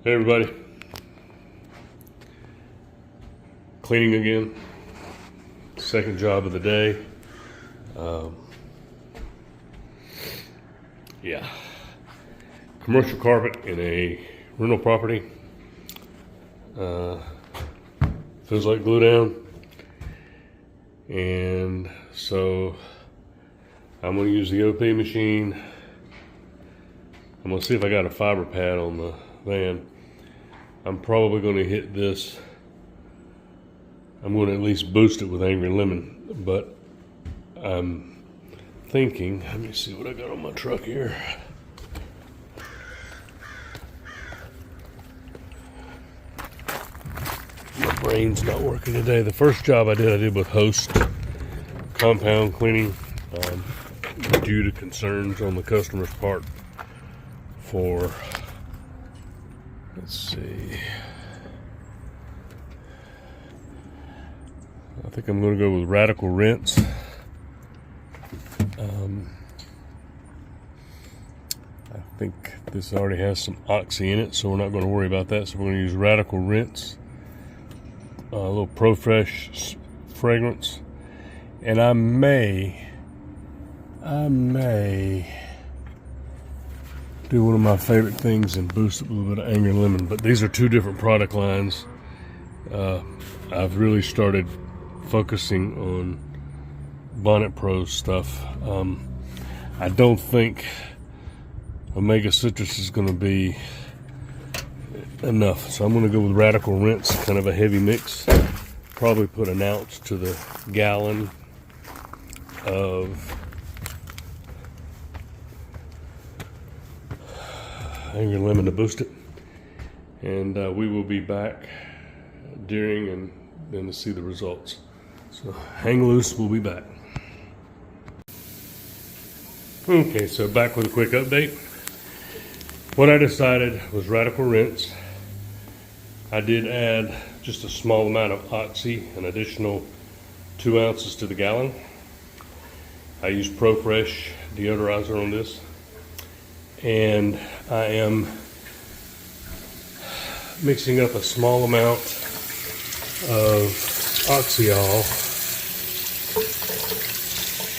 Hey everybody, cleaning again, second job of the day. Yeah, commercial carpet in a rental property, feels like glue down, and so I'm going to use the OP machine. I'm going to see if I got a fiber pad on the van. I'm probably going to hit this. I'm going to at least boost it with Angry Lemon, but I'm thinking, let me see what I got on my truck here. My brain's not working today. The first job I did with Host compound cleaning, due to concerns on the customer's part for, let's see, I think I'm going to go with Radical Rinse. I think this already has some oxy in it, so we're not going to worry about that. So we're going to use Radical Rinse, a little Pro Fresh fragrance, and I may do one of my favorite things and boost it with a little bit of Angry Lemon. But these are two different product lines. I've really started focusing on Bonnet Pro stuff. I don't think Omega Citrus is going to be enough, so I'm going to go with Radical Rinse, kind of a heavy mix. Probably put an ounce to the gallon of Angry Lemon to boost it, and we will be back during and then to see the results. So hang loose, we'll be back. Okay, so back with a quick update. What I decided was Radical Rinse. I did add just a small amount of Oxy, an additional 2 ounces to the gallon. I used Pro Fresh deodorizer on this, and I am mixing up a small amount of Oxyol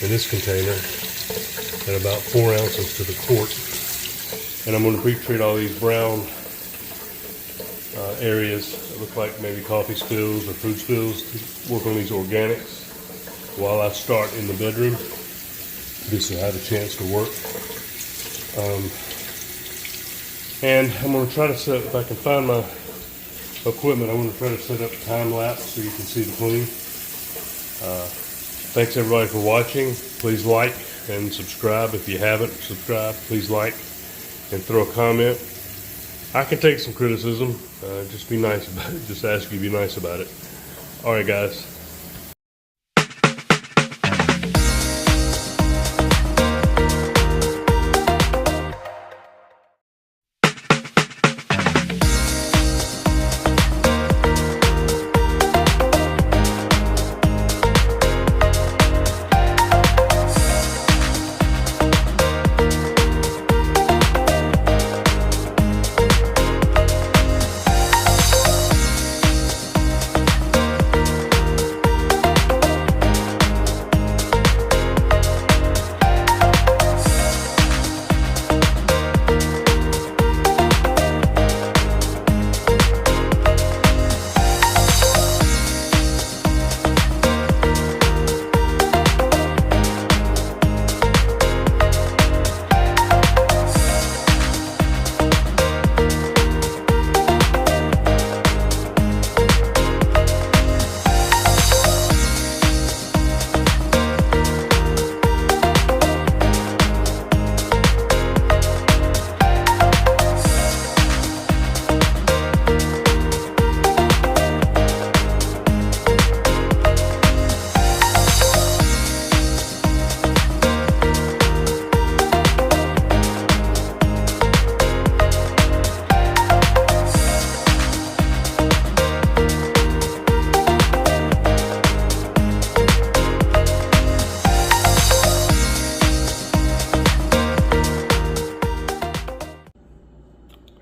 in this container at about 4 ounces to the quart, and I'm going to pre-treat all these brown areas that look like maybe coffee spills or food spills to work on these organics while I start in the bedroom. This will have a chance to work. And I'm going to try to set, if I can find my equipment, I'm going to try to set up a time lapse so you can see the clean. Thanks everybody for watching. Please like and subscribe if you haven't subscribed. Please like and throw a comment. I can take some criticism. Just be nice about it. Just ask you to be nice about it. All right, guys.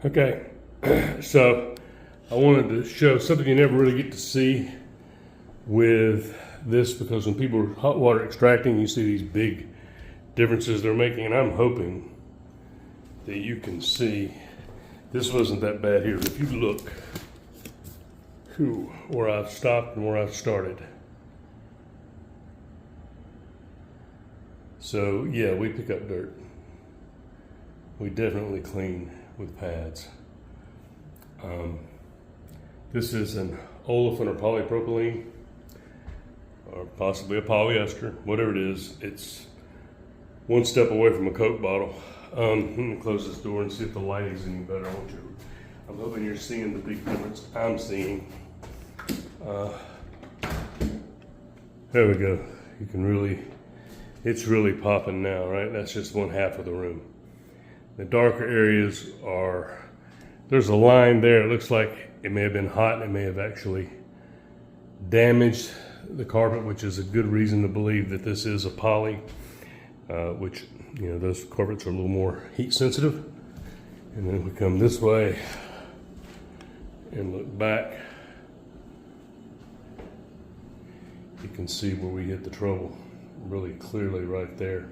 Okay, So I wanted to show something you never really get to see with this, because when people are hot water extracting, you see these big differences they're making, and I'm hoping that you can see this wasn't that bad here. If you look where I've stopped and where I've started. So yeah, we pick up dirt. We definitely clean with pads. This is an olefin or polypropylene, or possibly a polyester, whatever it is. It's one step away from a Coke bottle. Let me close this door and see if the light is any better. I'm hoping you're seeing the big difference I'm seeing. There we go. You can really, it's really popping now, right? That's just one half of the room. The darker areas are, there's a line there. It looks like it may have been hot and it may have actually damaged the carpet, which is a good reason to believe that this is a poly, which, you know, those carpets are a little more heat sensitive. And then we come this way and look back. You can see where we hit the trouble really clearly right there.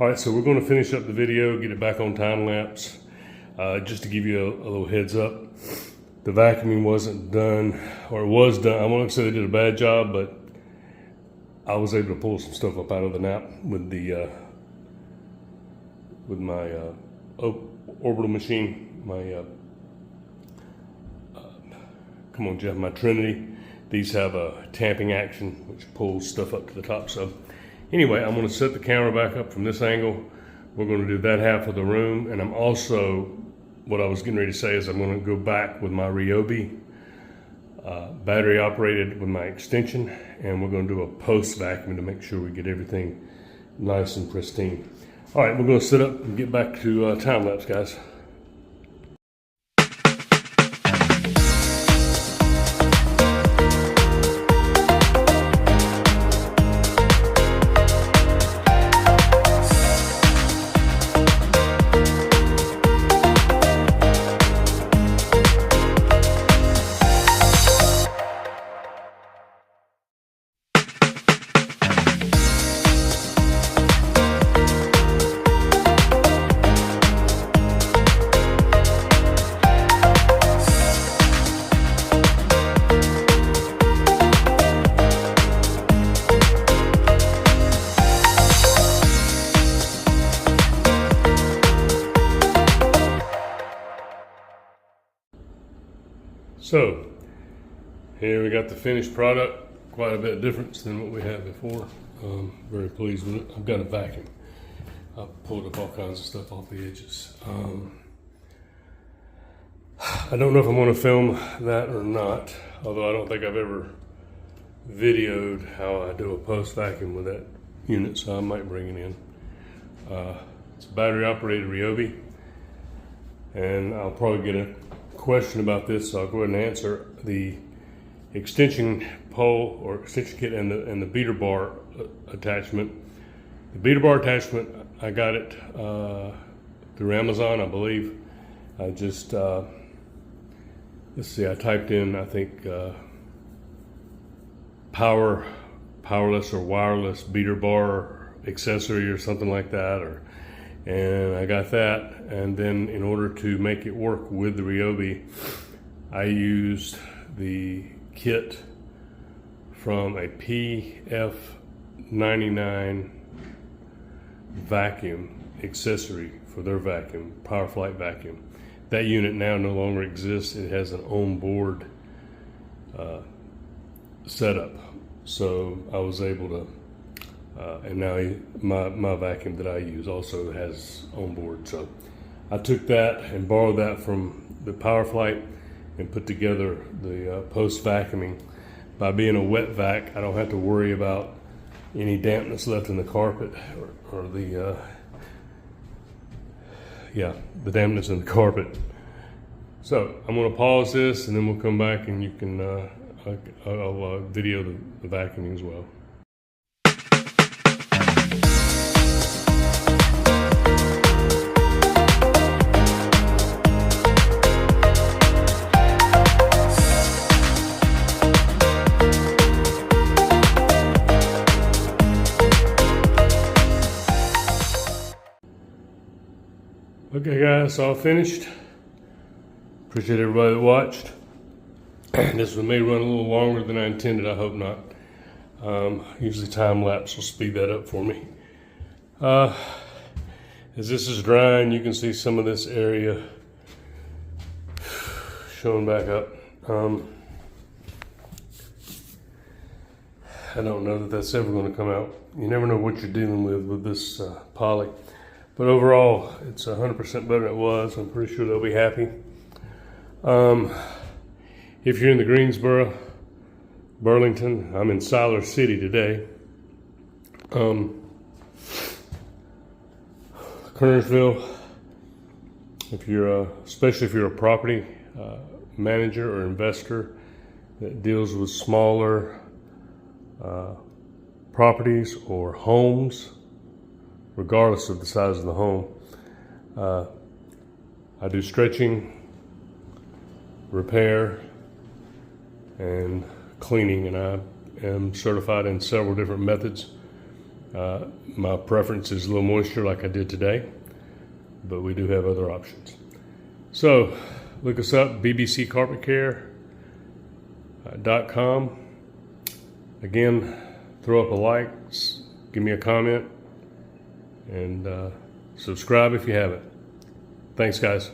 All right, so we're going to finish up the video, get it back on time lapse. Just to give you a little heads up, the vacuuming wasn't done, or it was done. I won't say they did a bad job, but I was able to pull some stuff up out of the nap with the with my orbital machine, my come on Jeff, my Trinity. These have a tamping action which pulls stuff up to the top. So anyway, I'm going to set the camera back up from this angle. We're going to do that half of the room, and I'm also, what I was getting ready to say is I'm going to go back with my Ryobi, battery operated with my extension, and we're going to do a post vacuum to make sure we get everything nice and pristine. All right, we're going to sit up and get back to time lapse, guys. So here we got the finished product, quite a bit of difference than what we had before. Very pleased with it. I've got a vacuum. I've pulled up all kinds of stuff off the edges. I don't know if I'm going to film that or not, although I don't think I've ever videoed how I do a post vacuum with that unit, so I might bring it in. It's a battery operated Ryobi, and I'll probably get a question about this, so I'll go ahead and answer. The extension pole or extension kit and the beater bar attachment. The beater bar attachment, I got it through Amazon, I believe. I just let's see, I typed in, I think, powerless or wireless beater bar accessory or something like that, and I got that. And then in order to make it work with the Ryobi, I used the kit from a PF99 vacuum accessory for their vacuum, PowerFlight vacuum. That unit now no longer exists. It has an on-board setup. So I was able to, and now my vacuum that I use also has on-board. So I took that and borrowed that from the PowerFlight and put together the post vacuuming. By being a wet vac, I don't have to worry about any dampness left in the carpet or the dampness in the carpet. So I'm going to pause this and then we'll come back and you can I'll video the vacuuming as well. Okay guys, all finished. Appreciate everybody that watched. This one may run a little longer than I intended, I hope not. Usually time lapse will speed that up for me. As this is drying, you can see some of this area showing back up. I don't know that that's ever going to come out. You never know what you're dealing with this poly. But overall, it's 100% better than it was. I'm pretty sure they'll be happy. If you're in the Greensboro, Burlington, I'm in Siler City today. Kernersville, especially if you're a property manager or investor that deals with smaller properties or homes, regardless of the size of the home. I do stretching, repair, and cleaning, and I am certified in several different methods. My preference is low moisture like I did today, but we do have other options. So look us up, bbccarpetcare.com. Again, throw up a like, give me a comment, and subscribe if you haven't. Thanks, guys.